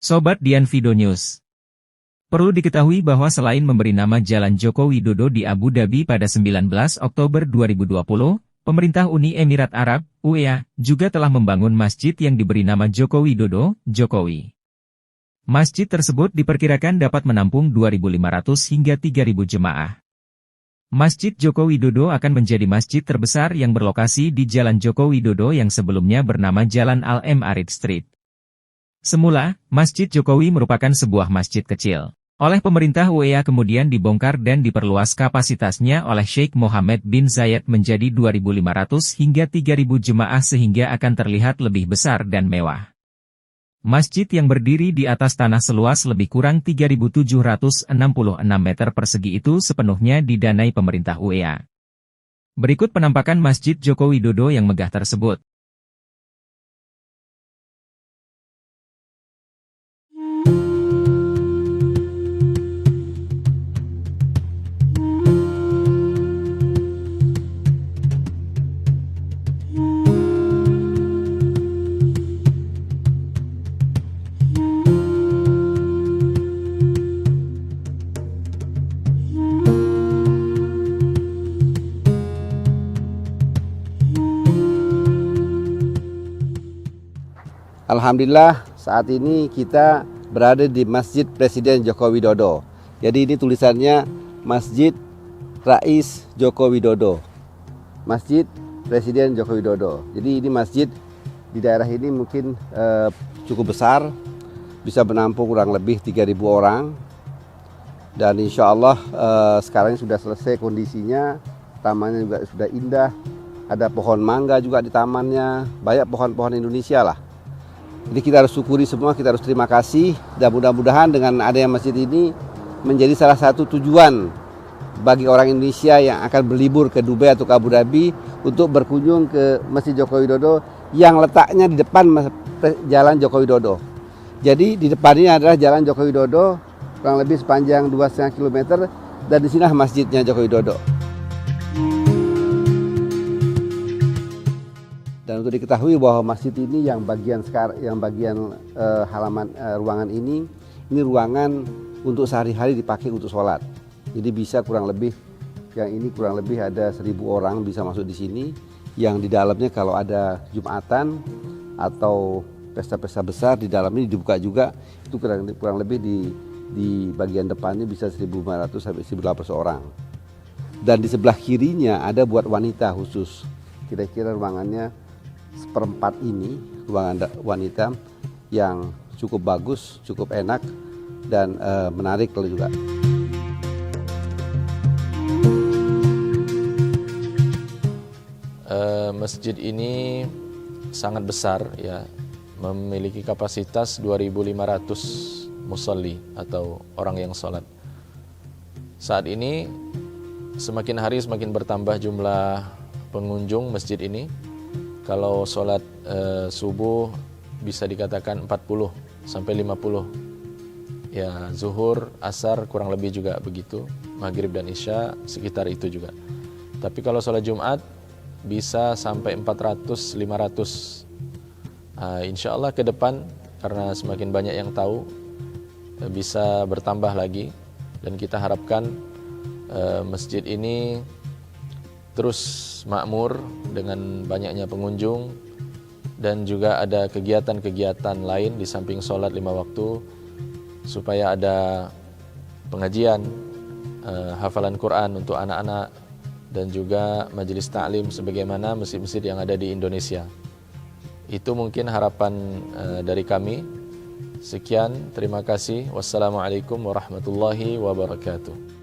Sobat Dian Video News. Perlu diketahui bahwa selain memberi nama Jalan Joko Widodo di Abu Dhabi pada 19 Oktober 2020, pemerintah Uni Emirat Arab, UEA, juga telah membangun masjid yang diberi nama Joko Widodo, Jokowi. Masjid tersebut diperkirakan dapat menampung 2.500 hingga 3.000 jemaah. Masjid Joko Widodo akan menjadi masjid terbesar yang berlokasi di Jalan Joko Widodo yang sebelumnya bernama Jalan Al-Ma'arij Street. Semula, Masjid Jokowi merupakan sebuah masjid kecil. Oleh pemerintah UEA kemudian dibongkar dan diperluas kapasitasnya oleh Sheikh Mohammed bin Zayed menjadi 2.500 hingga 3.000 jemaah sehingga akan terlihat lebih besar dan mewah. Masjid yang berdiri di atas tanah seluas lebih kurang 3.766 meter persegi itu sepenuhnya didanai pemerintah UEA. Berikut penampakan Masjid Joko Widodo yang megah tersebut. Alhamdulillah saat ini kita berada di Masjid Presiden Joko Widodo. Jadi ini tulisannya Masjid Rais Joko Widodo. Masjid Presiden Joko Widodo. Jadi ini masjid di daerah ini mungkin cukup besar, bisa menampung kurang lebih 3.000 orang. Dan insya Allah sekarang sudah selesai kondisinya, tamannya juga sudah indah. Ada pohon mangga juga di tamannya, banyak pohon-pohon Indonesia lah. Jadi kita harus syukuri semua, kita harus terima kasih. Dan mudah-mudahan dengan adanya masjid ini menjadi salah satu tujuan bagi orang Indonesia yang akan berlibur ke Dubai atau ke Abu Dhabi untuk berkunjung ke Masjid Joko Widodo yang letaknya di depan Jalan Joko Widodo. Jadi di depannya adalah Jalan Joko Widodo kurang lebih sepanjang 2,5 km dan di sini masjidnya Joko Widodo. Dan untuk diketahui bahwa masjid ini yang bagian halaman ruangan ini ruangan untuk sehari-hari dipakai untuk sholat. Jadi bisa kurang lebih ada 1.000 orang bisa masuk di sini. Yang di dalamnya kalau ada Jumatan atau pesta-pesta besar di dalam ini dibuka juga, itu kurang lebih di bagian depannya bisa 1.500 sampai 1.800 orang. Dan di sebelah kirinya ada buat wanita khusus. Kira-kira ruangannya seperempat ini ruangan wanita yang cukup bagus, cukup enak dan menarik juga. Masjid ini sangat besar ya, memiliki kapasitas 2.500 musalli atau orang yang sholat. Saat ini semakin hari semakin bertambah jumlah pengunjung masjid ini. Kalau sholat subuh bisa dikatakan 40 sampai 50. Ya, zuhur, asar kurang lebih juga begitu. Maghrib dan isya sekitar itu juga. Tapi kalau sholat Jumat bisa sampai 400, 500. Insya Allah ke depan karena semakin banyak yang tahu bisa bertambah lagi. Dan kita harapkan masjid ini terus makmur dengan banyaknya pengunjung dan juga ada kegiatan-kegiatan lain di samping sholat 5 waktu supaya ada pengajian, hafalan Quran untuk anak-anak dan juga majelis ta'lim sebagaimana masjid-masjid yang ada di Indonesia. Itu mungkin harapan dari kami. Sekian, terima kasih. Wassalamualaikum warahmatullahi wabarakatuh.